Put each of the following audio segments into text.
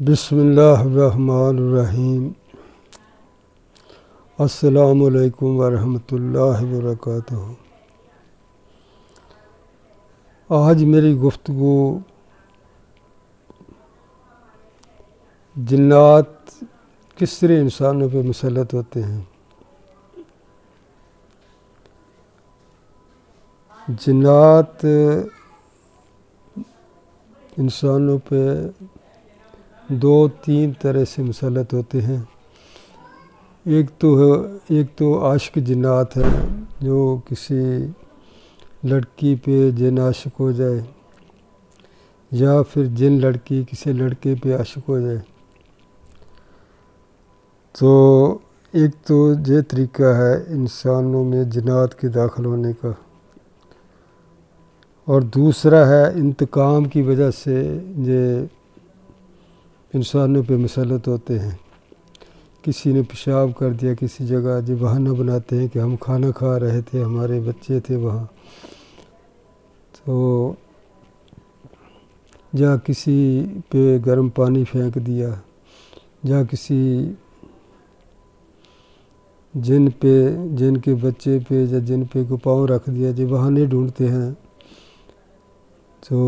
بسم اللہ الرحمن الرحیم۔ السلام علیکم ورحمۃ اللہ وبرکاتہ۔ آج میری گفتگو جنات کس طرح انسانوں پہ مسلط ہوتے ہیں۔ جنات انسانوں پہ دو تین طرح سے مسلط ہوتے ہیں۔ ایک تو عاشق جنات ہے، جو کسی لڑکی پہ جن عاشق ہو جائے، یا پھر جن لڑکی کسی لڑکے پہ عاشق ہو جائے۔ تو ایک تو یہ طریقہ ہے انسانوں میں جنات کے داخل ہونے کا، اور دوسرا ہے انتقام کی وجہ سے یہ انسانوں پہ مسلط ہوتے ہیں۔ کسی نے پیشاب کر دیا کسی جگہ، جو بہانہ بناتے ہیں کہ ہم کھانا کھا رہے تھے، ہمارے بچے تھے وہاں، تو یا کسی پہ گرم پانی پھینک دیا، یا کسی جن کے بچے پہ یا جن پہ کو پاؤں رکھ دیا، جو بہانے ڈھونڈتے ہیں۔ تو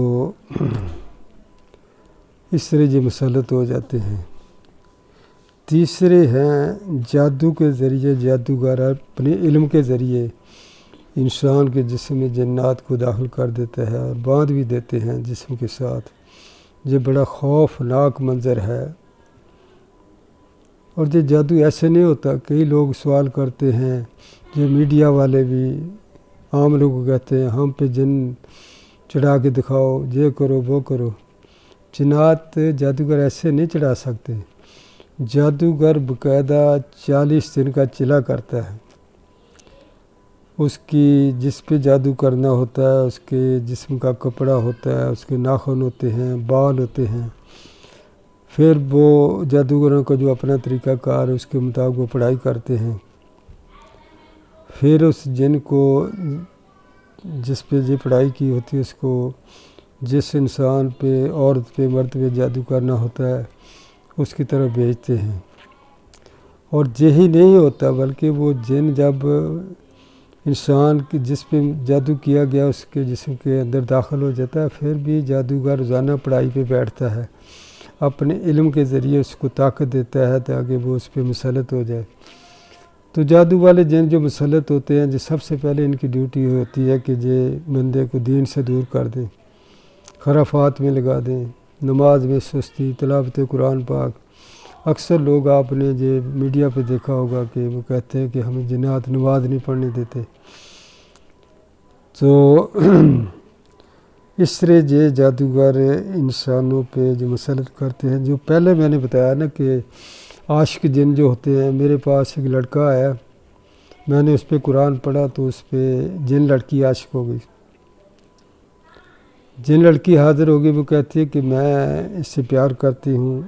اس طرح یہ مسلط ہو جاتے ہیں۔ تیسرے ہیں جادو کے ذریعے، جادوگر اپنے علم کے ذریعے انسان کے جسم میں جنات کو داخل کر دیتا ہے، اور باندھ بھی دیتے ہیں جسم کے ساتھ۔ یہ بڑا خوفناک منظر ہے، اور یہ جادو ایسے نہیں ہوتا۔ کئی لوگ سوال کرتے ہیں، یہ میڈیا والے بھی عام لوگ کو کہتے ہیں ہم پہ جن چڑھا کے دکھاؤ، یہ کرو وہ کرو۔ جنات جادوگر ایسے نہیں چڑھا سکتے۔ جادوگر باقاعدہ 40 دن کا چلا کرتا ہے۔ اس کی جس پہ جادو کرنا ہوتا ہے، اس کے جسم کا کپڑا ہوتا ہے، اس کے ناخن ہوتے ہیں، بال ہوتے ہیں۔ پھر وہ جادوگروں کا جو اپنا طریقہ کار ہے، اس کے مطابق وہ پڑھائی کرتے ہیں۔ پھر اس جن کو جس پہ یہ پڑھائی کی ہوتی ہے، اس کو جس انسان پہ، عورت پہ، مرد پہ جادو کرنا ہوتا ہے، اس کی طرف بھیجتے ہیں۔ اور یہی نہیں ہوتا، بلکہ وہ جن جب انسان کی جس پہ جادو کیا گیا اس کے جسم کے اندر داخل ہو جاتا ہے، پھر بھی جادوگر روزانہ پڑھائی پہ بیٹھتا ہے، اپنے علم کے ذریعے اس کو طاقت دیتا ہے تاکہ وہ اس پہ مسلط ہو جائے۔ تو جادو والے جن جو مسلط ہوتے ہیں، جو سب سے پہلے ان کی ڈیوٹی ہوتی ہے کہ یہ بندے کو دین سے دور کر دیں، خرافات میں لگا دیں، نماز میں سستی، تلاوت قرآن پاک۔ اکثر لوگ آپ نے یہ میڈیا پہ دیکھا ہوگا کہ وہ کہتے ہیں کہ ہمیں جنات نماز نہیں پڑھنے دیتے۔ تو اس طرح یہ جادوگر انسانوں پہ جو مسلط کرتے ہیں، جو پہلے میں نے بتایا نا کہ عاشق جن جو ہوتے ہیں۔ میرے پاس ایک لڑکا آیا، میں نے اس پہ قرآن پڑھا تو اس پہ جن لڑکی عاشق ہو گئی۔ جن لڑکی حاضر ہوگی، وہ کہتی ہے کہ میں اس سے پیار کرتی ہوں،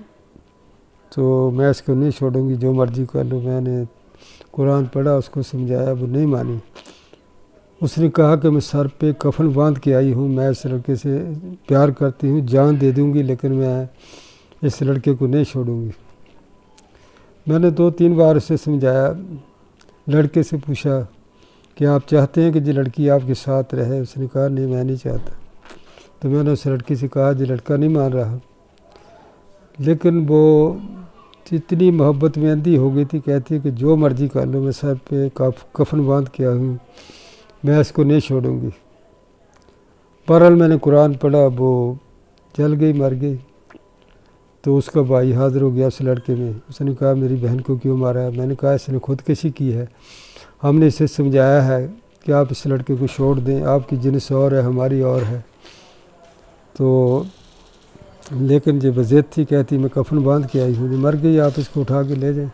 تو میں اس کو نہیں چھوڑوں گی، جو مرضی کر لو۔ میں نے قرآن پڑھا، اس کو سمجھایا، وہ نہیں مانی۔ اس نے کہا کہ میں سر پہ کفن باندھ کے آئی ہوں، میں اس لڑکے سے پیار کرتی ہوں، جان دے دوں گی، لیکن میں اس لڑکے کو نہیں چھوڑوں گی۔ میں نے 2-3 بار اسے سمجھایا۔ لڑکے سے پوچھا کہ آپ چاہتے ہیں کہ یہ لڑکی آپ کے ساتھ رہے؟ اس نے کہا نہیں، میں نہیں چاہتا۔ تو میں نے اس لڑکی سے کہا یہ لڑکا نہیں مان رہا، لیکن وہ اتنی محبت میں اندھی ہو گئی تھی، کہتی ہے کہ جو مرضی کر لو، میں سر پہ کفن باندھ کے آئی ہوں، میں اس کو نہیں چھوڑوں گی۔ بہرحال میں نے قرآن پڑھا، وہ جل گئی، مر گئی۔ تو اس کا بھائی حاضر ہو گیا اس لڑکے میں۔ اس نے کہا میری بہن کو کیوں مارا ہے؟ میں نے کہا اس نے خودکشی کی ہے، ہم نے اسے سمجھایا ہے کہ آپ اس لڑکے کو چھوڑ دیں، آپ کی جنس اور ہے، ہماری اور ہے۔ تو لیکن یہ بضد تھی، کہتی میں کفن باندھ کے آئی ہوں، یہ مر گئی، آپ اس کو اٹھا کے لے جائیں۔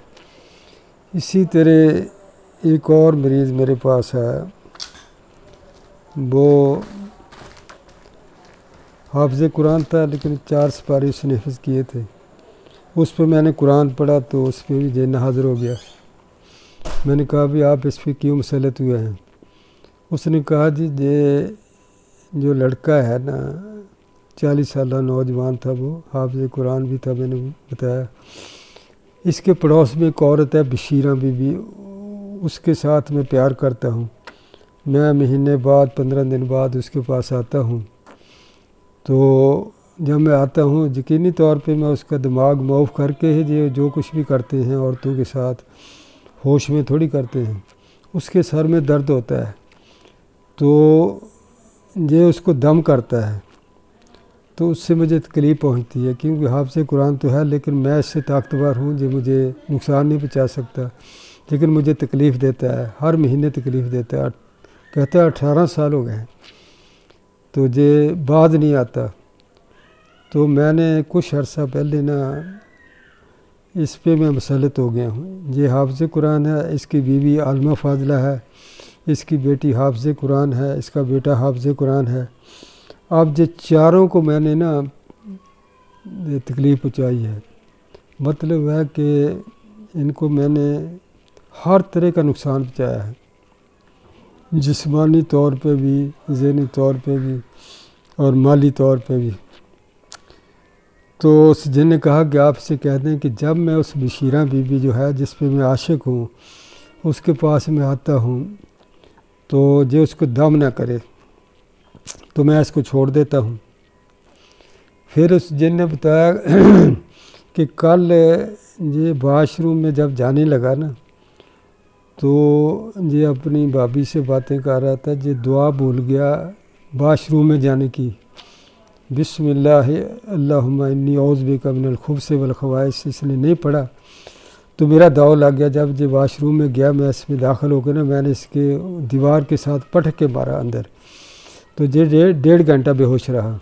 اسی طرح ایک اور مریض میرے پاس ہے، وہ حافظ قرآن تھا، لیکن 4 سپارے اس نے حفظ کیے تھے۔ اس پہ میں نے قرآن پڑھا تو اس پہ بھی جن حاضر ہو گیا۔ میں نے کہا بھی آپ اس پہ کیوں مسلط ہوئے ہیں؟ اس نے کہا جی یہ جو لڑکا ہے نا، 40 سالہ نوجوان تھا، وہ حافظ قرآن بھی تھا، میں نے بتایا۔ اس کے پڑوس میں ایک عورت ہے بشیرہ بی بی، اس کے ساتھ میں پیار کرتا ہوں۔ میں مہینے بعد 15 دن بعد اس کے پاس آتا ہوں، تو جب میں آتا ہوں یقینی طور پہ میں اس کا دماغ معاف کر کے ہی جو کچھ بھی کرتے ہیں عورتوں کے ساتھ ہوش میں تھوڑی کرتے ہیں، اس کے سر میں درد ہوتا ہے تو یہ اس کو دم کرتا ہے، تو اس سے مجھے تکلیف پہنچتی ہے، کیونکہ حافظ قرآن تو ہے لیکن میں اس سے طاقتور ہوں، جو مجھے نقصان نہیں پہنچا سکتا، لیکن مجھے تکلیف دیتا ہے، ہر مہینے تکلیف دیتا ہے۔ کہتا ہے 18 سال ہو گئے ہیں تو یہ بعد نہیں آتا۔ تو میں نے کچھ عرصہ پہلے اس پہ میں مسلط ہو گیا ہوں۔ یہ حافظ قرآن ہے، اس کی بیوی عالمہ فاضلہ ہے، اس کی بیٹی حافظ قرآن ہے، اس کا بیٹا حافظ قرآن ہے۔ اب یہ چاروں کو میں نے تکلیف پہنچائی ہے، مطلب ہے کہ ان کو میں نے ہر طرح کا نقصان پہنچایا ہے، جسمانی طور پہ بھی، ذہنی طور پہ بھی اور مالی طور پہ بھی۔ تو اس جن نے کہا کہ آپ سے کہہ دیں کہ جب میں اس بشیرہ بی بی جو ہے جس پہ میں عاشق ہوں اس کے پاس میں آتا ہوں تو جو اس کو دم نہ کرے تو میں اس کو چھوڑ دیتا ہوں۔ پھر اس جن نے بتایا کہ کل یہ واش روم میں جب جانے لگا تو یہ اپنی بھابھی سے باتیں کر رہا تھا، یہ دعا بھول گیا واش روم میں جانے کی، بسم اللہ اللہم انی اعوذ بک من الخبث والخبائث، اس نے نہیں پڑھا تو میرا داؤ لگ گیا۔ جب یہ واش روم میں گیا میں اس میں داخل ہو کے میں نے اس کے دیوار کے ساتھ پٹک کے مارا اندر، تو یہ 1.5 گھنٹہ بے ہوش رہا۔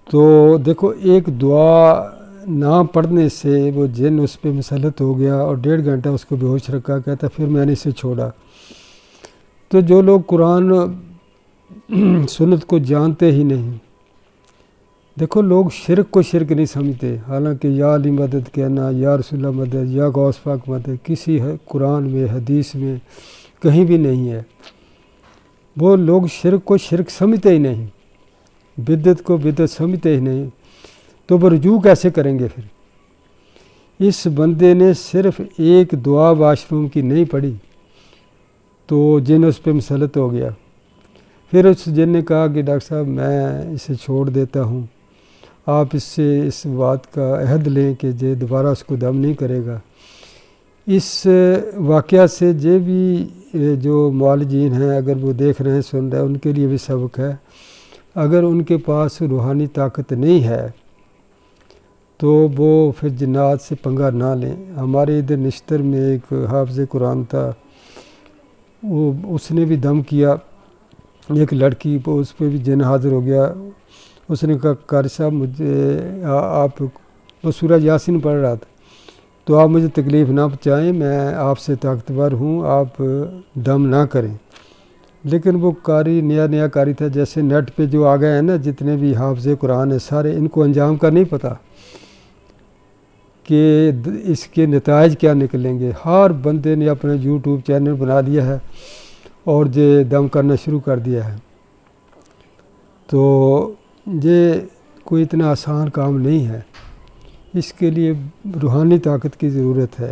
تو دیکھو ایک دعا نہ پڑھنے سے وہ جن اس پہ مسلط ہو گیا اور 1.5 گھنٹہ اس کو بے ہوش رکھا، کہتا پھر میں نے اسے چھوڑا۔ تو جو لوگ قرآن سنت کو جانتے ہی نہیں، دیکھو لوگ شرک کو شرک نہیں سمجھتے، حالانکہ یا علی مدد کہنا، یا رسول اللہ مدد، یا غوث پاک مدد کسی قرآن میں حدیث میں کہیں بھی نہیں ہے۔ وہ لوگ شرک کو شرک سمجھتے ہی نہیں، بدعت کو بدعت سمجھتے ہی نہیں، تو وہ رجوع کیسے کریں گے؟ پھر اس بندے نے صرف ایک دعا واش روم کی نہیں پڑھی تو جن اس پہ مسلط ہو گیا۔ پھر اس جن نے کہا کہ ڈاکٹر صاحب میں اسے چھوڑ دیتا ہوں، آپ اس سے اس بات کا عہد لیں کہ یہ دوبارہ اس کو دم نہیں کرے گا۔ اس واقعہ سے یہ بھی جو معالجین ہیں اگر وہ دیکھ رہے ہیں سن رہے ہیں ان کے لیے بھی سبق ہے، اگر ان کے پاس روحانی طاقت نہیں ہے تو وہ پھر جنات سے پنگا نہ لیں۔ ہمارے ادھر نشتر میں ایک حافظ قرآن تھا، اس نے بھی دم کیا، ایک لڑکی اس پہ بھی جن حاضر ہو گیا۔ اس نے کہا قاری صاحب مجھے آپ، وہ سورہ یاسین پڑھ رہا تھا، تو آپ مجھے تکلیف نہ پہنچائیں، میں آپ سے طاقتور ہوں، آپ دم نہ کریں۔ لیکن وہ قاری نیا قاری تھا، جیسے نیٹ پہ جو آ گئے ہیں جتنے بھی حافظ قرآن ہیں سارے، ان کو انجام کا نہیں پتہ کہ اس کے نتائج کیا نکلیں گے۔ ہر بندے نے اپنا یوٹیوب چینل بنا لیا ہے اور یہ دم کرنا شروع کر دیا ہے، تو یہ کوئی اتنا آسان کام نہیں ہے، اس کے لیے روحانی طاقت کی ضرورت ہے۔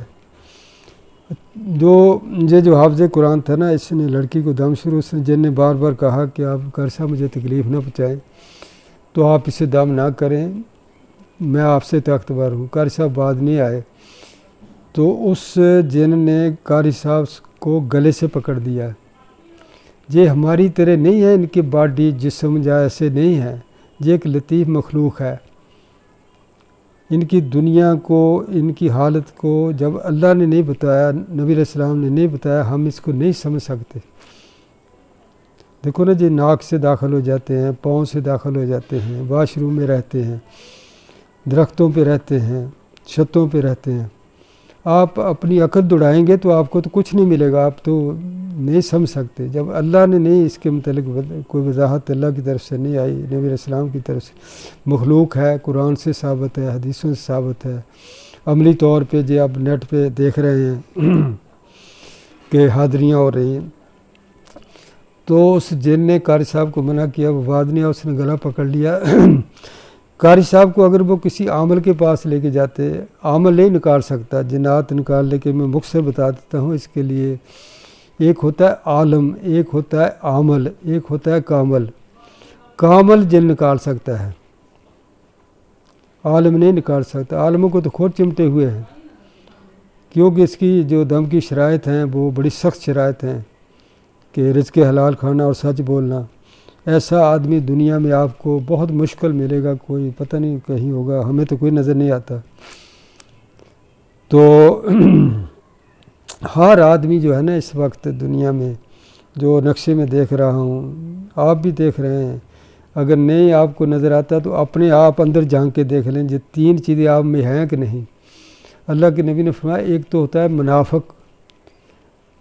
جو حافظ قرآن تھا اس نے لڑکی کو دم شروع، اس نے جن نے بار بار کہا کہ آپ قاری صاحب مجھے تکلیف نہ پہنچائیں تو آپ اسے دم نہ کریں، میں آپ سے طاقتور ہوں۔ قاری صاحب بعد نہیں آئے تو اس جن نے قاری صاحب کو گلے سے پکڑ دیا۔ یہ ہماری طرح نہیں ہے، ان کی باڈی جسم ایسے نہیں ہے، یہ ایک لطیف مخلوق ہے۔ ان کی دنیا کو، ان کی حالت کو جب اللہ نے نہیں بتایا، نبی علیہ السلام نے نہیں بتایا، ہم اس کو نہیں سمجھ سکتے۔ دیکھو جی ناک سے داخل ہو جاتے ہیں، پاؤں سے داخل ہو جاتے ہیں، واش روم میں رہتے ہیں، درختوں پہ رہتے ہیں، چھتوں پہ رہتے ہیں۔ آپ اپنی عقل دوڑائیں گے تو آپ کو تو کچھ نہیں ملے گا، آپ تو نہیں سمجھ سکتے۔ جب اللہ نے نہیں اس کے متعلق کوئی وضاحت اللہ کی طرف سے نہیں آئی، نبی علیہ السلام کی طرف سے، مخلوق ہے، قرآن سے ثابت ہے، حدیثوں سے ثابت ہے، عملی طور پہ جو آپ نیٹ پہ دیکھ رہے ہیں کہ حاضریاں ہو رہی ہیں، تو اس جن نے قاری صاحب کو منع کیا، وہ بعد نے اس نے گلا پکڑ لیا۔ قاری صاحب کو اگر وہ کسی عامل کے پاس لے کے جاتے، عامل نہیں نکال سکتا، جنات نکالنے کے میں مختصر بتا دیتا ہوں اس کے لیے۔ ایک ہوتا ہے عالم، ایک ہوتا ہے عامل، ایک ہوتا ہے کامل۔ کامل جن نکال سکتا ہے، عالم نہیں نکال سکتا۔ عالموں کو تو خود چمٹے ہوئے ہیں، کیونکہ اس کی جو دم کی شرائط ہیں وہ بڑی سخت شرائط ہیں کہ رزق حلال کھانا اور سچ بولنا۔ ایسا آدمی دنیا میں آپ کو بہت مشکل ملے گا، کوئی پتہ نہیں کہیں ہوگا، ہمیں تو کوئی نظر نہیں آتا۔ تو ہر آدمی جو ہے نا اس وقت دنیا میں جو نقشے میں دیکھ رہا ہوں، آپ بھی دیکھ رہے ہیں، اگر نہیں آپ کو نظر آتا تو اپنے آپ اندر جھانک کے دیکھ لیں، یہ تین چیزیں آپ میں ہیں کہ نہیں۔ اللہ کے نبی نے فرمایا ایک تو ہوتا ہے منافق،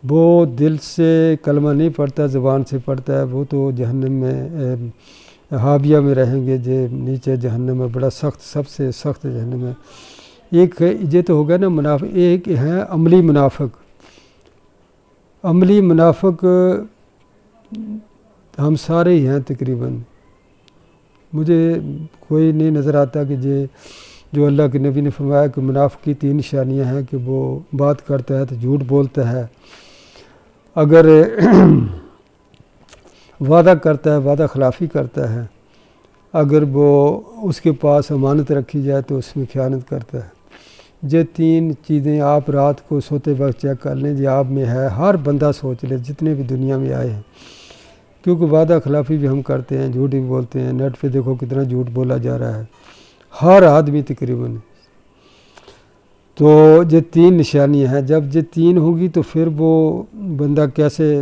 وہ دل سے کلمہ نہیں پڑھتا، زبان سے پڑھتا ہے، وہ تو جہنم میں حاویہ میں رہیں گے، جو نیچے جہنم میں بڑا سخت، سب سے سخت جہنم ہے۔ ایک یہ تو ہوگا نا منافق۔ ایک ہے عملی منافق۔ عملی منافق ہم سارے ہی ہیں تقریباً، مجھے کوئی نہیں نظر آتا کہ جو اللہ کے نبی نے فرمایا کہ منافق کی 3 نشانیاں ہیں کہ وہ بات کرتا ہے تو جھوٹ بولتا ہے، اگر وعدہ کرتا ہے وعدہ خلافی کرتا ہے، اگر وہ اس کے پاس امانت رکھی جائے تو اس میں خیانت کرتا ہے۔ یہ 3 چیزیں آپ رات کو سوتے وقت چیک کر لیں، یہ آپ میں ہے، ہر بندہ سوچ لے جتنے بھی دنیا میں آئے ہیں، کیونکہ وعدہ خلافی بھی ہم کرتے ہیں، جھوٹ بھی بولتے ہیں، نیٹ پہ دیکھو کتنا جھوٹ بولا جا رہا ہے، ہر آدمی تقریباً۔ تو یہ 3 نشانیاں ہیں، جب یہ 3 ہوگی تو پھر وہ بندہ کیسے،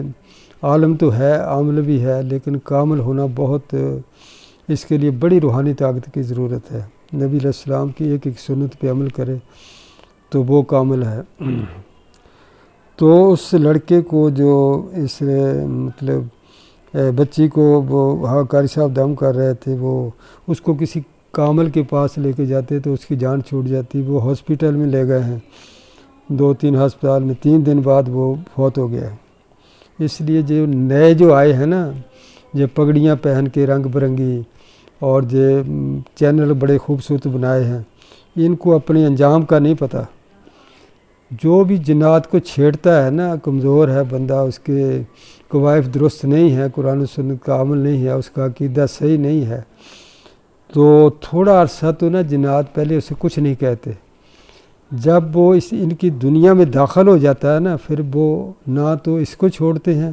عالم تو ہے، عامل بھی ہے، لیکن کامل ہونا بہت، اس کے لیے بڑی روحانی طاقت کی ضرورت ہے۔ نبی علیہ السلام کی ایک ایک سنت پہ عمل کرے تو وہ کامل ہے۔ تو اس لڑکے کو جو اس مطلب بچی کو وہ قاری صاحب دم کر رہے تھے، وہ اس کو کسی کامل کے پاس لے کے جاتے تو اس کی جان چھوٹ جاتی۔ وہ ہاسپٹل میں لے گئے ہیں، 2-3 ہسپتال میں، 3 دن بعد وہ فوت ہو گیا ہے۔ اس لیے جو نئے جو آئے ہیں نا، یہ پگڑیاں پہن کے رنگ برنگی اور یہ چینل بڑے خوبصورت بنائے ہیں، ان کو اپنے انجام کا نہیں پتہ۔ جو بھی جنات کو چھیڑتا ہے نا، کمزور ہے بندہ، اس کے قوائف درست نہیں ہے، قرآن و سنت کا عمل نہیں ہے، اس کا عقیدہ صحیح نہیں ہے، تو تھوڑا عرصہ تو نا جنات پہلے اسے کچھ نہیں کہتے، جب وہ ان کی دنیا میں داخل ہو جاتا ہے نا، پھر وہ نہ تو اس کو چھوڑتے ہیں،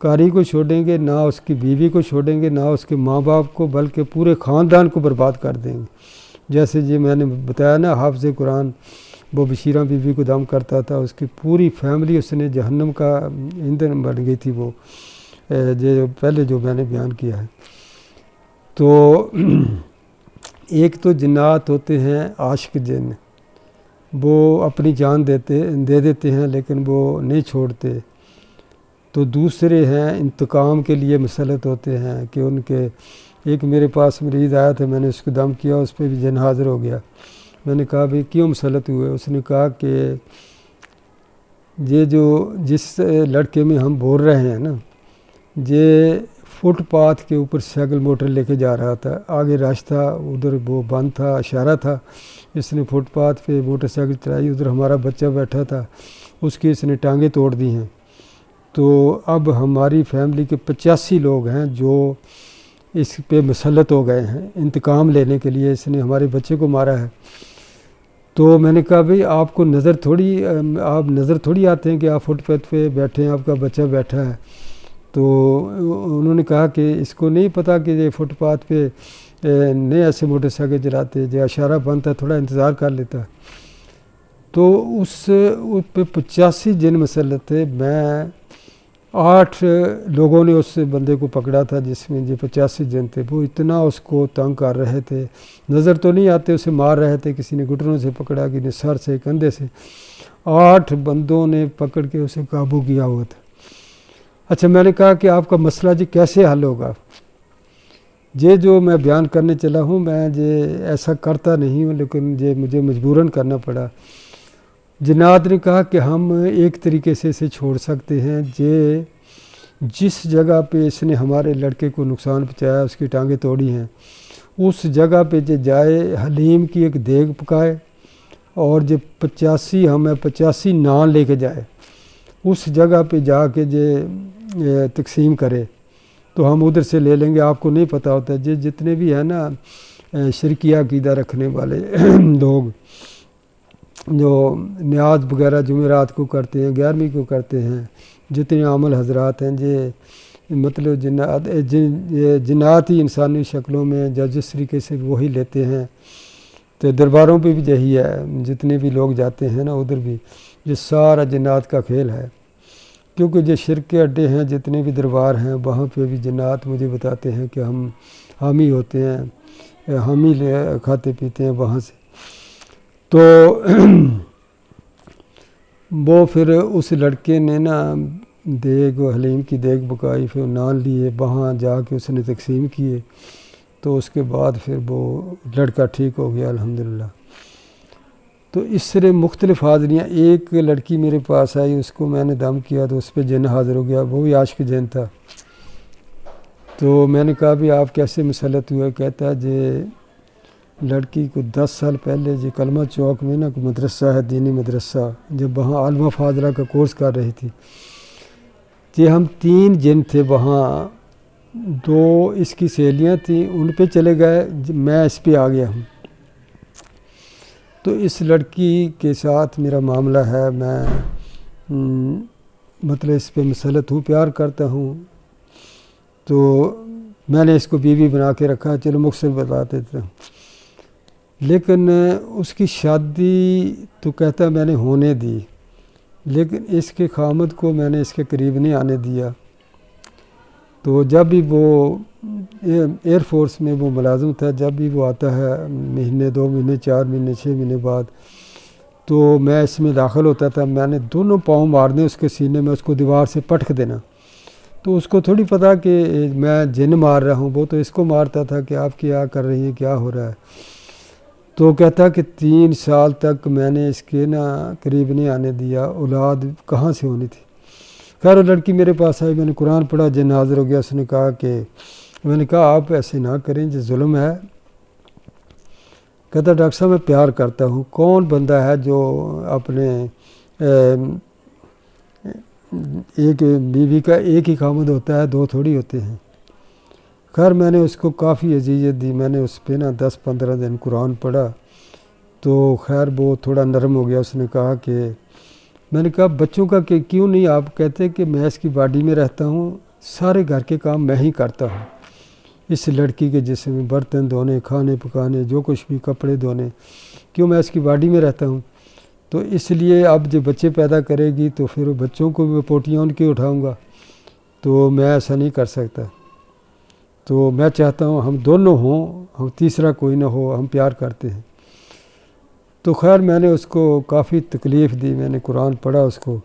قاری کو چھوڑیں گے، نہ اس کی بیوی کو چھوڑیں گے، نہ اس کے ماں باپ کو، بلکہ پورے خاندان کو برباد کر دیں گے۔ جیسے جی میں نے بتایا نا، حافظ قرآن وہ بشیرہ بیوی کو دم کرتا تھا، اس کی پوری فیملی اس نے جہنم کا ایندھن بن گئی تھی، وہ جو پہلے جو میں نے بیان کیا ہے۔ تو ایک تو جنات ہوتے ہیں عاشق جن، وہ اپنی جان دے دیتے ہیں لیکن وہ نہیں چھوڑتے۔ تو دوسرے ہیں انتقام کے لیے مسلط ہوتے ہیں کہ ان کے، ایک میرے پاس مریض آیا تھا، میں نے اس کو دم کیا، اس پہ بھی جن حاضر ہو گیا۔ میں نے کہا بھئی کیوں مسلط ہوئے؟ اس نے کہا کہ یہ جو جس لڑکے میں ہم بول رہے ہیں نا، یہ فٹ پاتھ کے اوپر سائیکل موٹر لے کے جا رہا تھا، آگے راستہ ادھر وہ بند تھا، اشارہ تھا، اس نے فٹ پاتھ پہ موٹر سائیکل چلائی، ادھر ہمارا بچہ بیٹھا تھا، اس کی اس نے ٹانگیں توڑ دی ہیں۔ تو اب ہماری فیملی کے 85 لوگ ہیں جو اس پہ مسلط ہو گئے ہیں انتقام لینے کے لیے، اس نے ہمارے بچے کو مارا ہے۔ تو میں نے کہا بھئی آپ کو نظر تھوڑی آتے ہیں کہ آپ فٹ پاتھ پہ بیٹھے ہیں، آپ کا بچہ بیٹھا ہے۔ تو انہوں نے کہا کہ اس کو نہیں پتہ کہ یہ فٹ پاتھ پہ نہیں ایسے موٹر سائیکل چلاتے، جو اشارہ بند تھا تھوڑا انتظار کر لیتا۔ تو اس پہ 85 جن مسلط تھے، میں 8 لوگوں نے اس بندے کو پکڑا تھا جس میں یہ 85 جن تھے، وہ اتنا اس کو تنگ کر رہے تھے، نظر تو نہیں آتے، اسے مار رہے تھے، کسی نے گھٹنوں سے پکڑا، کسی نے سر سے، کندھے سے، 8 بندوں نے پکڑ کے اسے قابو کیا ہوا تھا۔ اچھا میں نے کہا کہ آپ کا مسئلہ جی کیسے حل ہوگا؟ یہ جو میں بیان کرنے چلا ہوں، میں یہ ایسا کرتا نہیں ہوں، لیکن یہ مجھے مجبوراً کرنا پڑا۔ جنات نے کہا کہ ہم ایک طریقے سے اسے چھوڑ سکتے ہیں، جس جگہ پہ اس نے ہمارے لڑکے کو نقصان پہنچایا، اس کی ٹانگیں توڑی ہیں، اس جگہ پہ جو جائے حلیم کی ایک دیگ پکائے اور جو 85 ہمیں 85 نان لے کے جائے، اس جگہ پہ جا کے جو تقسیم کرے تو ہم ادھر سے لے لیں گے۔ آپ کو نہیں پتہ ہوتا جتنے بھی ہیں نا شرکیہ عقیدہ رکھنے والے لوگ جو نیاز وغیرہ جمعرات کو کرتے ہیں، 11ویں کو کرتے ہیں، جتنے عامل حضرات ہیں مطلب جناتی انسانی شکلوں میں جس طریقے سے وہی لیتے ہیں، تو درباروں پہ بھی یہی ہے، جتنے بھی لوگ جاتے ہیں نا ادھر بھی یہ سارا جنات کا کھیل ہے، کیونکہ جو شرک کے اڈے ہیں جتنے بھی دربار ہیں وہاں پہ بھی جنات مجھے بتاتے ہیں کہ ہم حامی ہوتے ہیں، ہم ہی کھاتے پیتے ہیں وہاں سے۔ تو وہ پھر اس لڑکے نے نا دیگ حلیم کی دیگ پکائی، پھر نان لیے، وہاں جا کے اس نے تقسیم کیے، تو اس کے بعد پھر وہ لڑکا ٹھیک ہو گیا الحمدللہ۔ تو اس طرح مختلف حاضریاں، ایک لڑکی میرے پاس آئی، اس کو میں نے دم کیا تو اس پہ جن حاضر ہو گیا، وہ بھی عاشق جن تھا۔ تو میں نے کہا بھی آپ کیسے مسلط ہوئے؟ کہتا ہے جی لڑکی کو 10 سال پہلے جی کلمہ چوک میں نا مدرسہ ہے، دینی مدرسہ، جب وہاں عالمہ فاضلہ کا کورس کر رہی تھی، جی ہم 3 جن تھے وہاں، 2 اس کی سہیلیاں تھیں، ان پہ چلے گئے، میں اس پہ آ گیا ہوں۔ تو اس لڑکی کے ساتھ میرا معاملہ ہے، میں مطلب اس پہ مسلط ہوں، پیار کرتا ہوں، تو میں نے اس کو بیوی بنا کے رکھا، چلو مختصر بتا دیتا ہوں۔ لیکن اس کی شادی تو کہتا میں نے ہونے دی، لیکن اس کے خامد کو میں نے اس کے قریب نہیں آنے دیا۔ تو جب بھی وہ ایئر فورس میں وہ ملازم تھا، جب بھی وہ آتا ہے مہینے 2 مہینے 4 مہینے 6 مہینے بعد، تو میں اس میں داخل ہوتا تھا، میں نے دونوں پاؤں مارنے اس کے سینے میں، اس کو دیوار سے پٹک دینا۔ تو اس کو تھوڑی پتہ کہ میں جن مار رہا ہوں، وہ تو اس کو مارتا تھا کہ آپ کیا کر رہی ہیں، کیا ہو رہا ہے۔ تو کہتا کہ 3 سال تک میں نے اس کے نا قریب نہیں آنے دیا، اولاد کہاں سے ہونی تھی۔ خیر وہ لڑکی میرے پاس آئی، میں نے قرآن پڑھا، جن حاضر ہو گیا، اس نے کہا کہ میں نے کہا آپ ایسے نہ کریں، جو ظلم ہے۔ کہتا ڈاکٹر صاحب میں پیار کرتا ہوں، کون بندہ ہے جو اپنے ایک بیوی کا ایک ہی خامد ہوتا ہے، 2 تھوڑی ہوتے ہیں۔ خیر میں نے اس کو کافی اذیت دی، میں نے اس پہ نا 10-15 دن قرآن پڑھا، تو خیر وہ تھوڑا نرم ہو گیا۔ اس نے کہا کہ میں نے کہا بچوں کا کہ کیوں نہیں آپ کہتے کہ میں اس کی باڈی میں رہتا ہوں، سارے گھر کے کام میں ہی کرتا ہوں، اس لڑکی کے جسم میں برتن دھونے، کھانے پکانے، جو کچھ بھی کپڑے دھونے، کیوں میں اس کی باڈی میں رہتا ہوں؟ تو اس لیے اب جو بچے پیدا کرے گی تو پھر بچوں کو بھی پوٹیاں ان کی اٹھاؤں گا، تو میں ایسا نہیں کر سکتا۔ تو میں چاہتا ہوں ہم دونوں ہوں، ہم تیسرا کوئی نہ ہو، ہم پیار کرتے ہیں۔ تو خیر میں نے اس کو کافی تکلیف دی، میں نے قرآن پڑھا اس کو،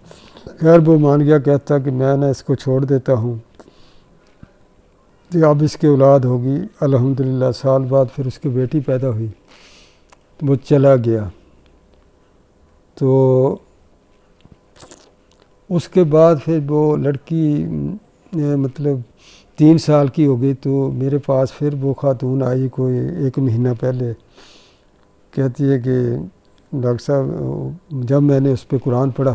خیر وہ مان گیا، کہتا کہ میں نے اس کو چھوڑ دیتا ہوں، تو اب اس کے اولاد ہوگی۔ الحمدللہ سال بعد پھر اس کی بیٹی پیدا ہوئی، وہ چلا گیا۔ تو اس کے بعد پھر وہ لڑکی مطلب 3 سال کی ہو گئی، تو میرے پاس پھر وہ خاتون آئی کوئی 1 مہینہ پہلے، کہتی ہے کہ ڈاکٹر صاحب جب میں نے اس پہ قرآن پڑھا